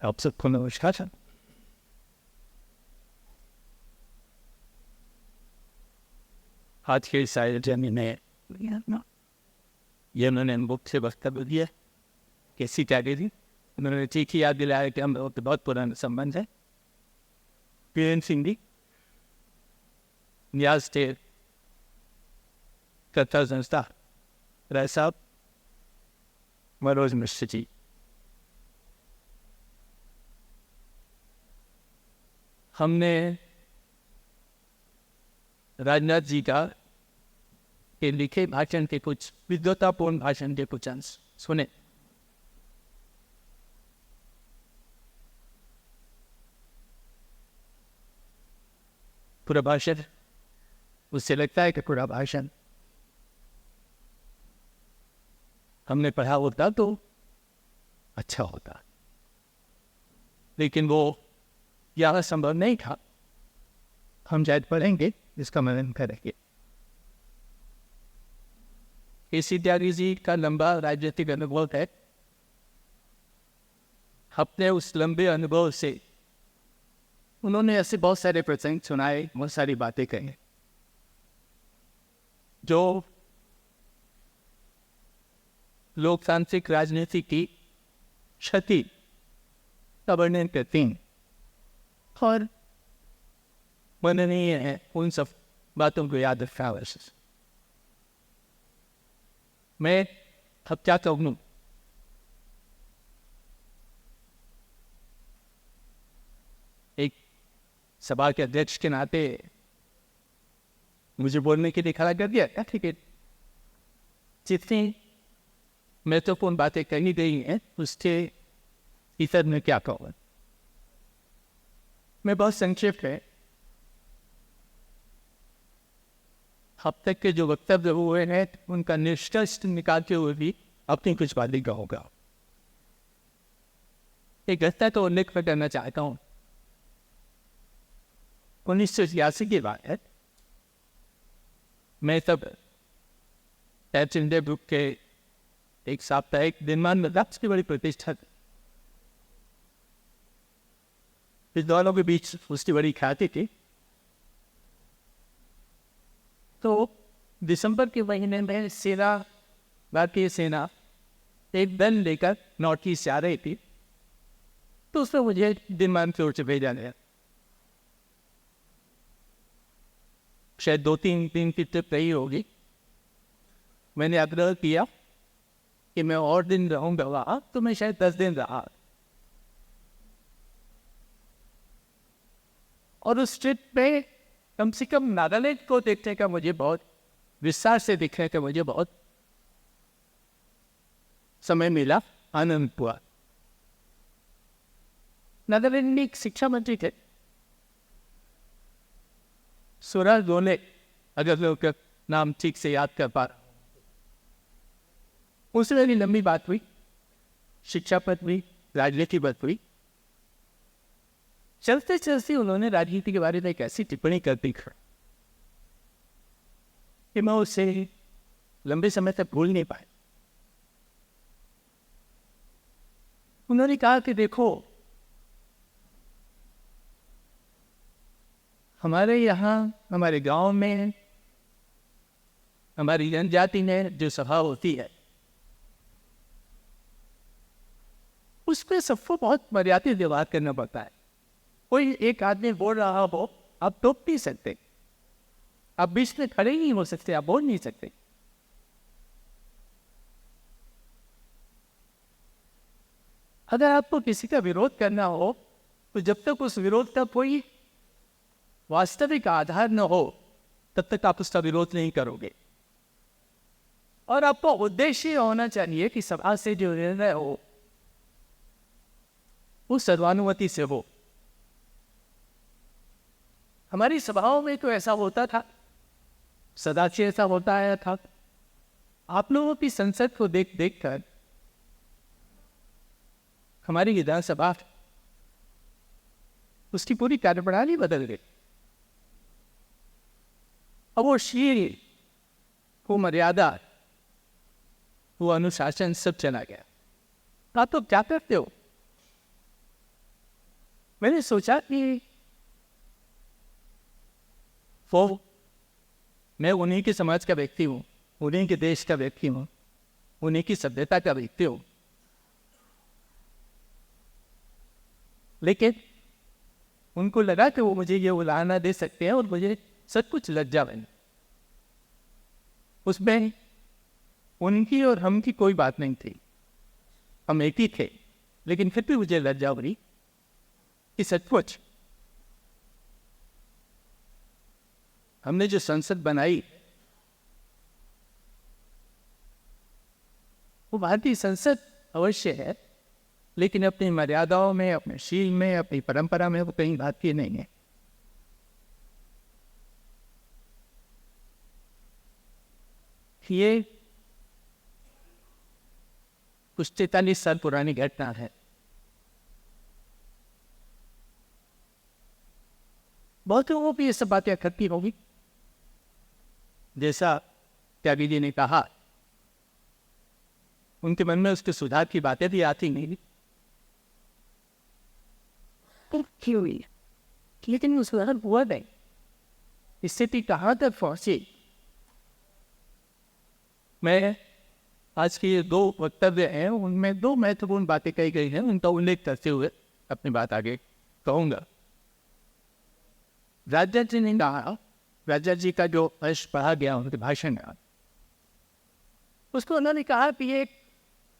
आप सबको नमस्कार। आज के इस आयोजन में ये उन्होंने बुक से वक्तव्य दिया। कैसी त्यागी थी, उन्होंने ठीक ही याद दिलाया कि हम लोग बहुत पुराना संबंध है। पीएन सिंह जी, न्याज स्टेट कथा संस्था, राय साहब, मनोज मिश्र जी, हमने राजनाथ जी का के लिखे भाषण के कुछ विद्वतापूर्ण भाषण के कुछ अंश सुने। पूरा भाषण उससे लगता है कि पूरा भाषण हमने पढ़ा होता तो अच्छा होता, लेकिन वो यहाँ संभव नहीं था। हम शायद पढ़ेंगे, इसका मनन करेंगे। केसी त्यागी जी का लंबा राजनीतिक अनुभव है। अपने उस लंबे अनुभव से उन्होंने ऐसे बहुत सारे प्रसंग सुनाए, बहुत सारी बातें कही जो लोकतांत्रिक राजनीति की क्षति का वर्णन करती हैं और मननीय है उन सब बातों को याद रखना आवश्यक। मैं अब क्या कहूँ, एक सभा के अध्यक्ष के नाते मुझे बोलने के लिए खड़ा कर दिया। ठीक है, जितनी महत्वपूर्ण बातें कही गई हैं उसके इतर में क्या कहूँ। मैं बहुत संक्षेप है, अब तक के जो वक्तव्य हुए हैं उनका निष्कर्ष निकालते हुए भी अपनी कुछ बातें कहूँगा। एक घटना तो उल्लेख करना चाहता हूँ। 1986 की बात है। मैं तब टाइम्स इंडिया ग्रुप के एक साप्ताहिक दिनमान में सबसे बड़ी प्रतिष्ठा इस दोनों के बीच उसकी बड़ी ख्याति थी। तो दिसंबर के महीने में सेना, भारतीय सेना एक दल लेकर नॉर्थ ईस्ट आ रही थी, तो उसमें मुझे दिनमान की ओर से भेजा गया। शायद 2-3 दिन की ट्रिप रही होगी। मैंने आग्रह किया कि मैं और दिन रहूंगा वहाँ, तो मैं शायद 10 दिन रहा। और उस ट्रिप में कम से कम नागालैंड को देखने का मुझे बहुत विस्तार से देखने का मुझे बहुत समय मिला, आनंद हुआ। नागालैंड में एक शिक्षा मंत्री थे, सुराज गोले, अगर लोग नाम ठीक से याद कर पा रहा हूं। उससे मेरी लंबी बात हुई, शिक्षा पर हुई, राजनीति पर हुई। चलते चलते उन्होंने राजनीति के बारे में एक ऐसी टिप्पणी कर दी कि मैं उसे लंबे समय तक भूल नहीं पाया। उन्होंने कहा कि देखो, हमारे यहाँ, हमारे गांव में, हमारी जनजाति में जो सभा होती है उसमें सबको बहुत मर्यादित व्यवहार करना पड़ता है। कोई एक आदमी बोल रहा हो, आप टोक नहीं सकते, आप बीच में खड़े नहीं हो सकते, आप बोल नहीं सकते। अगर आपको किसी का विरोध करना हो तो जब तक उस विरोध का कोई वास्तविक आधार न हो तब तक आप उसका विरोध नहीं करोगे। और आपका उद्देश्य होना चाहिए कि सभा से जो निर्णय हो वो सर्वानुमति से हो। हमारी सभाओं में तो ऐसा होता था, सदा से ऐसा होता आया था। आप लोगों की संसद को देख देख कर हमारी विधानसभा, उसकी पूरी कार्यप्रणाली बदल गई। अब वो शील, वो मर्यादा, वो अनुशासन सब चला गया। आप तो क्या करते हो, मैंने सोचा कि वो मैं उन्हीं के समाज का व्यक्ति हूँ, उन्हीं के देश का व्यक्ति हूँ, उन्हीं की सभ्यता का व्यक्ति हूँ, लेकिन उनको लगा कि वो मुझे ये उलाहना दे सकते हैं और मुझे सब कुछ लज्जा बनी। उसमें उनकी और हम की कोई बात नहीं थी, हम एक ही थे, लेकिन फिर भी मुझे लज्जा बनी कि सचमुच हमने जो संसद बनाई वो भारतीय संसद अवश्य है, लेकिन अपनी मर्यादाओं में, अपने शील में, अपनी परंपरा में वो कहीं भारतीय नहीं है। ये कुछ 43 साल पुरानी घटना है। बहुत लोगों की ये सब बातें इकट्ठी होगी। जैसा त्यागी जी ने कहा, उनके मन में उसके सुधार की बातें भी आती नहीं, क्यों हुई, लेकिन वो सुधार हुआ नहीं। स्थिति कहाँ तक पहुंची। मैं आज के ये 2 वक्तव्य हैं, उनमें 2 महत्वपूर्ण बातें कही गई हैं, उनका उल्लेख करते हुए अपनी बात आगे कहूँगा। राजा जी ने कहा, राजा जी का जो अंश पढ़ा गया उनके भाषण में, उसको उन्होंने कहा कि ये एक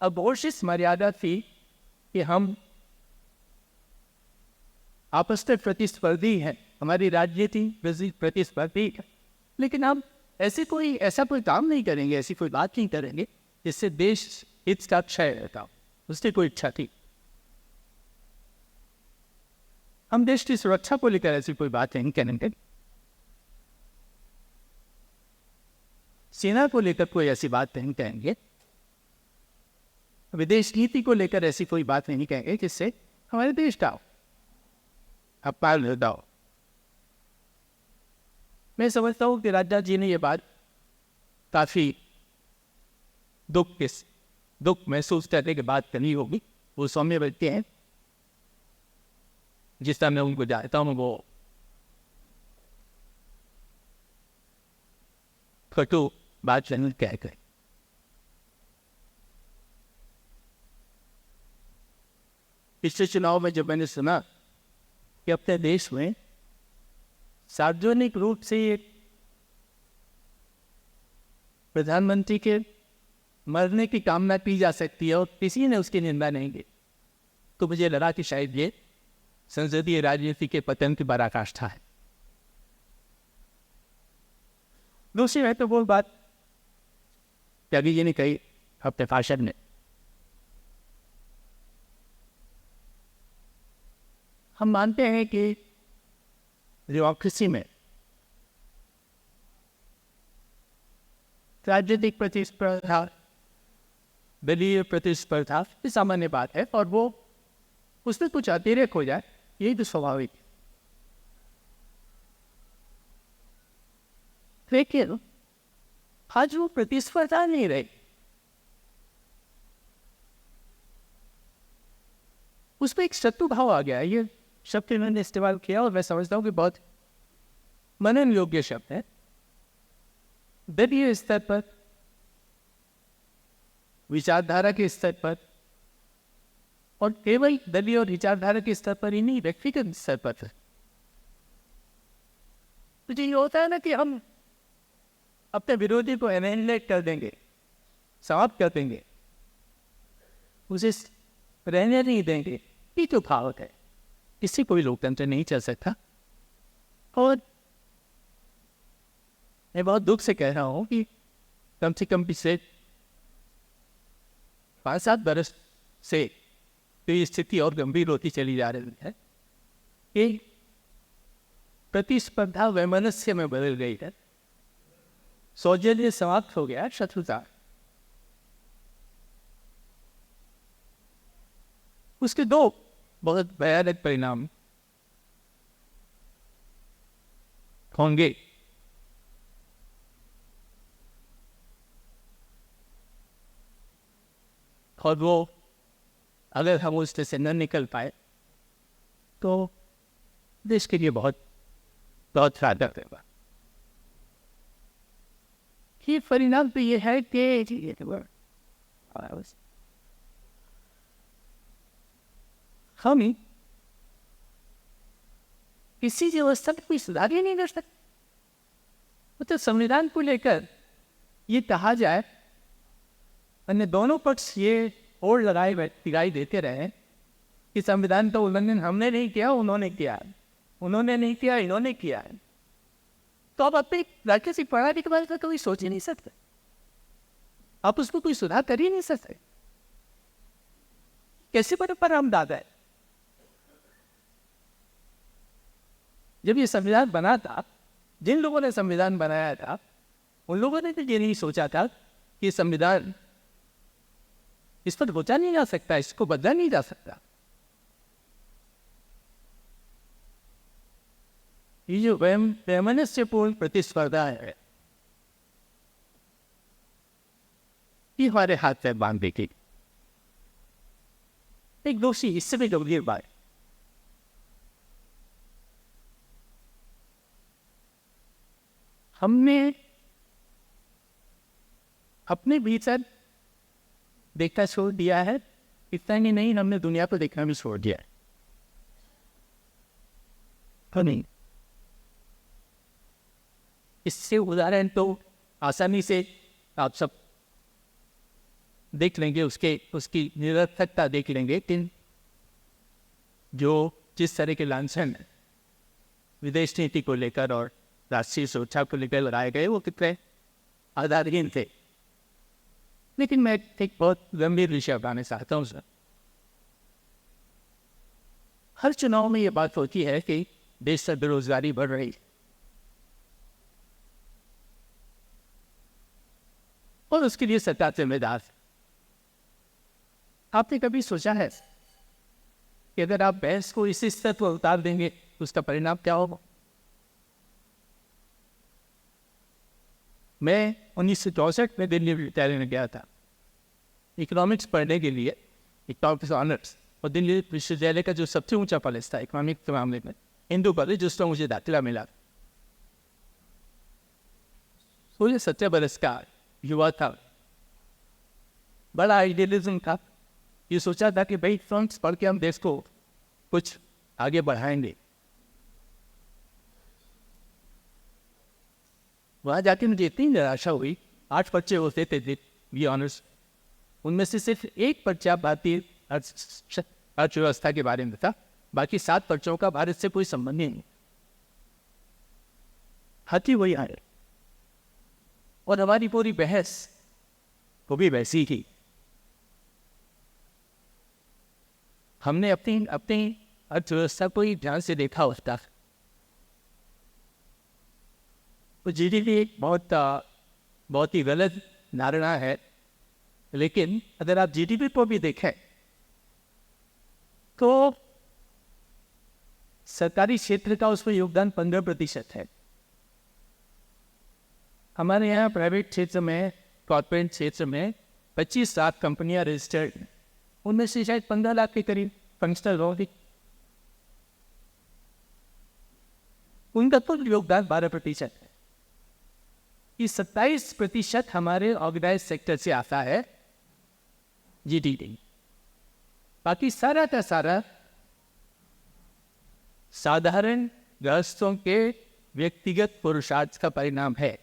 अघोषित मर्यादा थी कि हम आपस में प्रतिस्पर्धी हैं, हमारी राजनीति प्रतिस्पर्धी है, लेकिन हम ऐसा कोई काम नहीं करेंगे, ऐसी कोई बात नहीं करेंगे जिससे देश हित का क्षय रहता। उसकी कोई इच्छा थी। हम देश की सुरक्षा को लेकर ऐसी कोई बात नहीं करेंगे, सेना को लेकर कोई ऐसी बात नहीं कहेंगे, विदेश नीति को लेकर ऐसी कोई बात नहीं कहेंगे जिससे हमारे देश का अपमान होता हो। मैं समझता हूँ कि राजा जी ने ये बात काफी दुख महसूस करने के बाद करनी होगी। वो सौम्य व्यक्ति हैं, जिस तरह मैं उनको जानता हूँ, वो कटु बात नहीं कह गए। पिछले चुनाव में जब मैंने सुना कि अपने देश में सार्वजनिक रूप से एक प्रधानमंत्री के मरने की कामना की जा सकती है और किसी ने उसकी निंदा नहीं की, तो मुझे लगा कि शायद ये संसदीय राजनीति के पतन की पराकाष्ठा है। दूसरी महत्वपूर्ण बात त्यागी जी ने कही अपने भाषण में, हम मानते हैं कि डेमोक्रेसी में राजनीतिक प्रतिस्पर्धा, दलीय प्रतिस्पर्धा ये सामान्य बात है और वो उसमें कुछ अतिरेक हो जाए यही तो स्वाभाविक है। लेकिन आज वो प्रतिस्पर्धा नहीं रही, उसमें एक शत्रु भाव आ गया। ये शब्द इन्होंने इस्तेमाल किया और मैं समझता हूँ कि बहुत मनन योग्य शब्द है। दलीय स्तर पर, विचारधारा के स्तर पर, और केवल दलीय और विचारधारा के स्तर पर ही नहीं, व्यक्तिगत स्तर पर। तो ये होता है ना कि हम अपने विरोधी को एनिहिलेट कर देंगे, समाप्त कर देंगे, उसे रहने नहीं देंगे। ये तो भाव है, किसी को भी लोकतंत्र नहीं चल सकता। और मैं बहुत दुख से कह रहा हूँ कि कम से कम पिछले 5-7 बरस से तो ये स्थिति और गंभीर होती चली जा रही है कि प्रतिस्पर्धा वैमनस्य में बदल गई है, सौजन्य समाप्त हो गया, शत्रुता। उसके 2 बहुत भयानक परिणाम होंगे। और वो अगर हम उससे न निकल पाए तो देश के लिए बहुत बहुत फायदा होगा। ये परिणाम तो ये है कि हम किसी व्यवस्था में कोई सुधार ही नहीं कर सकते। मतलब संविधान को लेकर ये कहा जाए, अन्य दोनों पक्ष ये ओर लगाए दिखाई देते रहे कि संविधान का उल्लंघन हमने नहीं किया, उन्होंने किया, उन्होंने नहीं किया, इन्होंने किया है। तो अब अपने राज्य से प्रणाली के बारे में कोई सोच ही नहीं सकते, आप उसको कोई सुधार कर ही नहीं सकते। कैसे परंपरा हम दादा है? जब ये संविधान बना था, जिन लोगों ने संविधान बनाया था उन लोगों ने तो ये नहीं सोचा था कि संविधान इस पर बचा नहीं जा सकता, इसको बदला नहीं जा सकता। ये जो वैमनस्यपूर्ण प्रतिस्पर्धा है, ये हमारे हाथ में बांध देगी। एक दोषी, इससे भी गंभीर बात, हमने अपने भीतर देखना छोड़ दिया है। इतना ही नहीं, हमने दुनिया को देखना भी छोड़ दिया है। नहीं, इससे उदाहरण तो आसानी से आप सब देख लेंगे, उसकी निरर्थकता देख लेंगे। लेकिन जो जिस तरह के लांछन विदेश नीति को लेकर और राष्ट्रीय सुरक्षा को लेकर लगाए गए, वो कितने आधारहीन थे। लेकिन मैं एक बहुत गंभीर विषय बताना चाहता हूँ सर। हर चुनाव में ये बात होती है कि देश से बेरोजगारी बढ़ रही है, और उसके लिए सरकार जिम्मेदार है। आपने कभी सोचा है कि अगर आप बहस को इसी स्तर पर उतार देंगे तो उसका परिणाम क्या होगा? मैं 1964 में दिल्ली विश्वविद्यालय में गया था इकोनॉमिक्स पढ़ने के लिए, इकोनॉमिक्स ऑनर्स। और दिल्ली विश्वविद्यालय का जो सबसे ऊंचा कॉलेज था इकोनॉमिक्स के मामले में, हिंदू कॉलेज, जिसमें मुझे दाखिला मिला। 17 बरस का युवा था, बड़ा आइडियलिज्म था। ये सोचा था कि भाई इकोनॉमिक्स पढ़ के हम देश को कुछ आगे बढ़ाएंगे। वहाँ जाके मुझे इतनी निराशा हुई। 8 बच्चे होते थे बी ऑनर्स, उनमें से सिर्फ एक पर्चा भारतीय अर्थव्यवस्था के बारे में था, बाकी 7 पर्चों का भारत से कोई संबंध ही नहीं। हाथी वही आए, और हमारी पूरी बहस वो भी वैसी ही। हमने अपनी अर्थव्यवस्था को ही ध्यान से देखा होता तो जीडीपी एक बहुत ही गलत धारणा है। लेकिन अगर आप जीडीपी को भी देखें तो सरकारी क्षेत्र का उसमें योगदान 15% है। हमारे यहाँ प्राइवेट क्षेत्र में, कॉर्पोरेट क्षेत्र में 25 लाख कंपनियां रजिस्टर्ड हैं, उनमें से शायद 15 लाख के करीब फंक्शनल होगी। उनका कुल योगदान 12% है। ये 27% हमारे ऑर्गेनाइज सेक्टर से आता है जीडीपी। बाकी सारा का सारा साधारण गृहस्थों के व्यक्तिगत पुरुषार्थ का परिणाम है।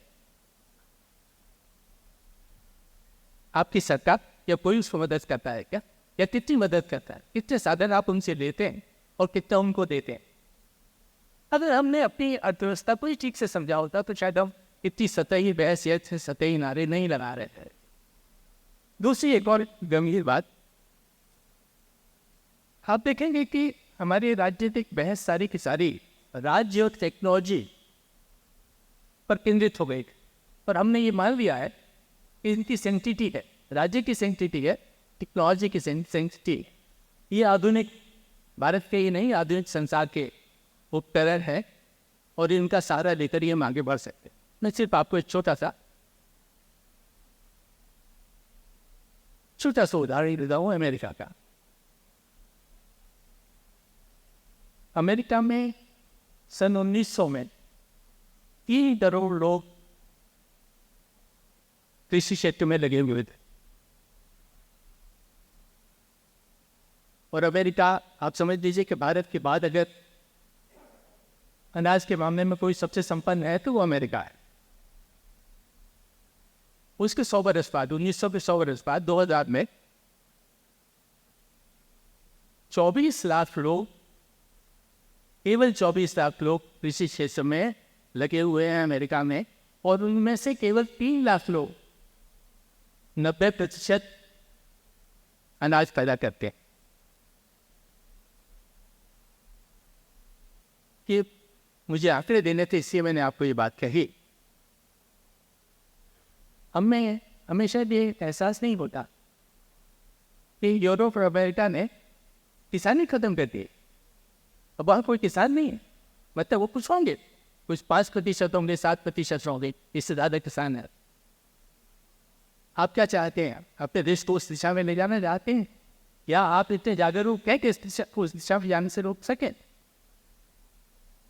आपकी सरकार या कोई उसको मदद करता है क्या? या कितनी मदद करता है? कितने साधन आप उनसे लेते हैं और कितना उनको देते हैं? अगर हमने अपनी अर्थव्यवस्था को ही ठीक से समझा होता तो शायद हम इतनी सतही बहस या सतही नारे नहीं लगा रहे थे। दूसरी एक और गंभीर बात, आप देखेंगे कि हमारी राजनीतिक बहस सारी की सारी राज्य और टेक्नोलॉजी पर केंद्रित हो गई, और हमने ये मान लिया है कि इनकी सेंसिटी है, राज्य की सेंसिटी है, टेक्नोलॉजी की सेंसिटी। ये आधुनिक भारत के ही नहीं, आधुनिक संसार के उपकरण है, और इनका सहारा लेकर ही हम आगे बढ़ सकते हैं। मैं सिर्फ आपको एक छोटा सा उदाहरण देता हूँ अमेरिका का। अमेरिका में सन 1900 में 3 करोड़ लोग कृषि क्षेत्र में लगे हुए थे। और अमेरिका, आप समझ लीजिए कि भारत के बाद अगर अनाज के मामले में कोई सबसे संपन्न है तो वो अमेरिका है। उसके 100 बरस बाद, 1900 के 100 बरस बाद 2000 में 24 लाख लोग, केवल 24 लाख लोग कृषि क्षेत्र में लगे हुए हैं अमेरिका में। और उनमें से केवल 3 लाख लोग 90% अनाज पैदा करते हैं। कि मुझे आंकड़े देने थे, इसलिए मैंने आपको ये बात कही। हमें हमेशा ये एहसास नहीं होता कि यूरोप और अमेरिका ने किसानी खत्म कर दी। अब वहाँ कोई किसान नहीं है, मतलब वो कुछ होंगे, कुछ 5% होंगे, 7% होंगे, इससे ज़्यादा किसान है। आप क्या चाहते हैं? अपने देश को उस दिशा में ले जाना चाहते हैं, या आप इतने जागरूक हैं कि उस दिशा में जाने से रोक सकें?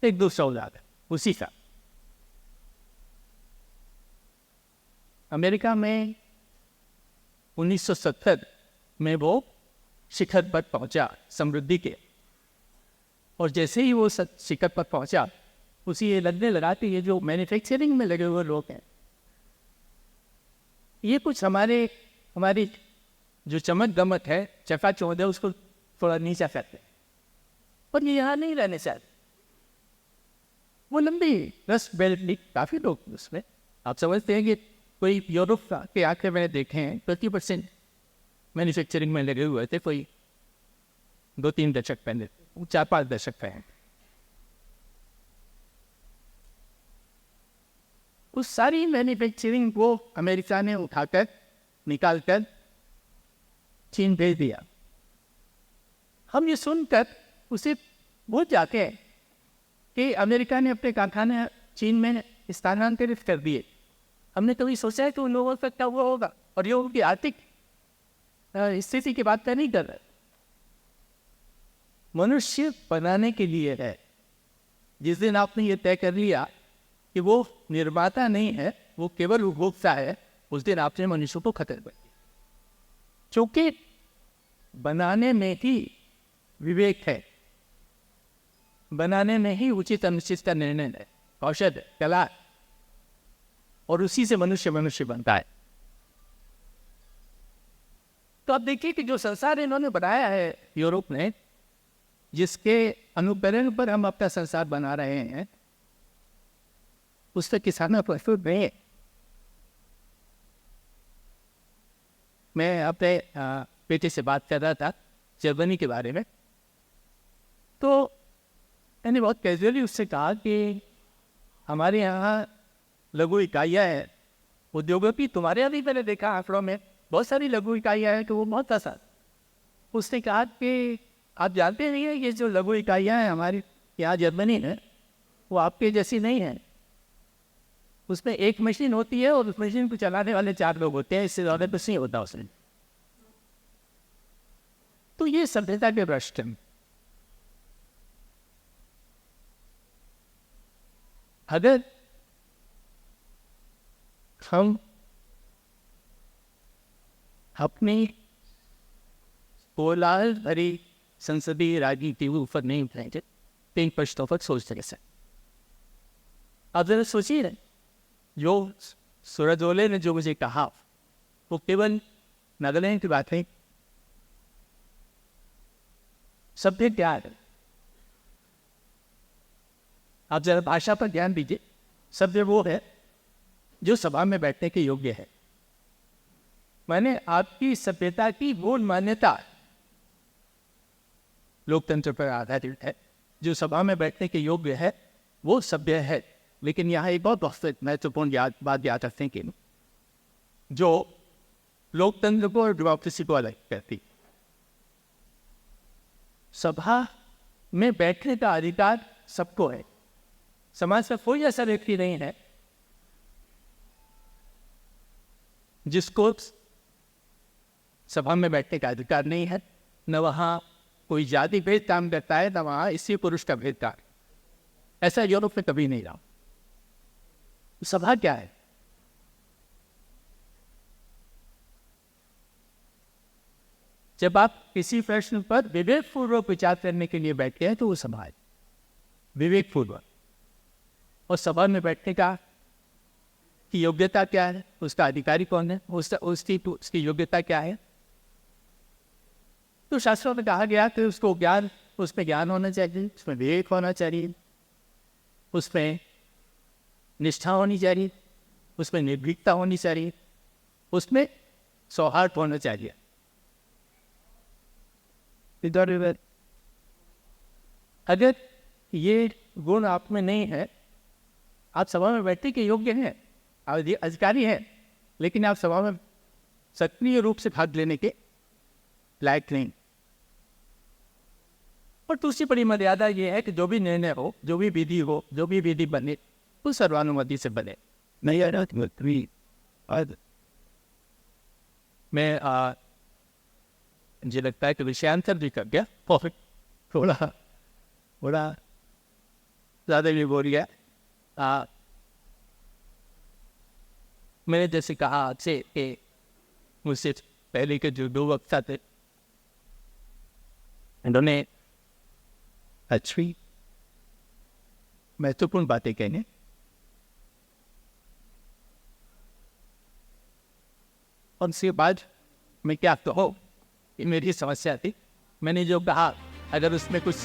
एक दूसरा उदाहरण उसी का, अमेरिका में 1970 में वो शिखर पर पहुंचा समृद्धि के। और जैसे ही वो शिखर पर पहुंचा, उसी ये लगने लगा कि ये जो मैन्युफैक्चरिंग में लगे हुए लोग हैं, ये कुछ हमारी जो चमक गमक है, चकाचौंध है, उसको थोड़ा नीचा करते हैं। और ये यहाँ नहीं रहने चाहते। वो लंबी रस्ट बेल्ट ली, काफ़ी लोग उसमें, आप समझते हैं कि कोई यूरोप के आंकड़े मैंने देखे हैं 30% मैन्युफैक्चरिंग में लगे हुए थे, कोई 2-3 दशक पहले, 4-5 दशक पहले। उस सारी मैन्युफैक्चरिंग को अमेरिका ने उठाकर निकालकर चीन भेज दिया। हम ये सुनकर उसे भूल जाते हैं कि अमेरिका ने अपने कारखाने चीन में स्थानांतरित कर दिए। हमने कभी सोचा है कि उन लोगों का क्या हुआ होगा? और ये उनकी आर्थिक स्थिति की बात नहीं कर रहे। मनुष्य बनाने के लिए है। जिस दिन आपने ये तय कर लिया कि वो निर्माता नहीं है, वो केवल उपभोक्ता है, उस दिन आपने मनुष्य को खत्म कर दिया। क्योंकि बनाने में ही विवेक है, बनाने में ही उचित अनुचित का निर्णय है, कौशल है, कला है, और उसी से मनुष्य बनता है। तो आप देखिए कि जो संसार इन्होंने बनाया है यूरोप ने, जिसके अनुकरण पर हम अपना संसार बना रहे हैं, उससे किसानों प्रस्तुत नहीं है। मैं अपने बेटे से बात कर रहा था जर्मनी के बारे में, तो मैंने बहुत कैजुअली उससे कहा कि हमारे यहाँ लघु इकाइयाँ हैं, उद्योगों की। तुम्हारे यहाँ भी मैंने देखा आंकड़ों में बहुत सारी लघु इकाइयाँ हैं, तो वो बहुत आसान। उसने कहा कि आप जानते नहीं हैं, ये जो लघु इकाइयाँ हैं हमारी यहाँ जर्मनी में, वो आपके जैसी नहीं है। उसमें एक मशीन होती है और उस मशीन को चलाने वाले 4 लोग होते हैं, इससे ज़्यादा कुछ नहीं होता उसमें। तो ये सभ्यता के भ्रष्ट हैं। अगर हम अपनी कोलाहल भरी संसदीय राजनीति के ऊपर नहीं उतरेंगे, 3 प्रश्नों पर सोच रहे हैं। आप जरा सोचिए, जो सूरजोले ने जो मुझे कहा, वो केवल नागालैंड की बात नहीं। सभ्य क्या है? आप जरा भाषा पर ध्यान दीजिए। सभ्य वो है जो सभा में बैठने के योग्य है। मैंने आपकी सभ्यता की मूल मान्यता लोकतंत्र पर आधारित है। जो सभा में बैठने के योग्य है वो सभ्य है। लेकिन यहाँ एक बहुत महत्वपूर्ण बात याद रखने की, जो लोकतंत्र को और डेमोक्रेसी को अलग करती। सभा में बैठने का अधिकार सबको है। समाज में कोई ऐसा व्यक्ति नहीं है जिसको सभा में बैठने का अधिकार नहीं है, न वहाँ कोई जाति भेद काम करता है तो वहाँ स्त्री पुरुष का भेद काम, ऐसा यूरोप में कभी नहीं रहा। सभा क्या है? जब आप किसी प्रश्न पर विवेकपूर्वक विचार करने के लिए बैठते हैं तो वो सभा है, विवेकपूर्वक। और सभा में बैठने का की योग्यता क्या है, उसका अधिकारी कौन है, उसकी योग्यता क्या है? तो शास्त्रों में कहा गया कि उसको ज्ञान, उसमें ज्ञान होना चाहिए, उसमें विवेक होना चाहिए, उसमें निष्ठा होनी चाहिए, उसमें निर्भीकता होनी चाहिए, उसमें सौहार्द होना चाहिए। अगर ये गुण आप में नहीं है, आप सभा में बैठने के योग्य हैं, अधिकारी हैं, लेकिन आप सभा में सक्रिय रूप से भाग लेने के लायक नहीं। और दूसरी बड़ी मर्यादा ये है कि जो भी निर्णय हो, जो भी विधि हो, जो भी विधि बने, वो सर्वानुमति से बने। मैं मुझे लगता है कि विषयांतर भी कर गया, थोड़ा ज़्यादा भी बोल गया। मैंने जैसे कहा आपसे कि मुझसे पहले के जो 2 वक्ता थे, उन्होंने अच्छी महत्वपूर्ण बातें कहने, और उसके बाद मैं क्या कहूँ, ये मेरी समस्या थी। मैंने जो कहा, अगर उसमें कुछ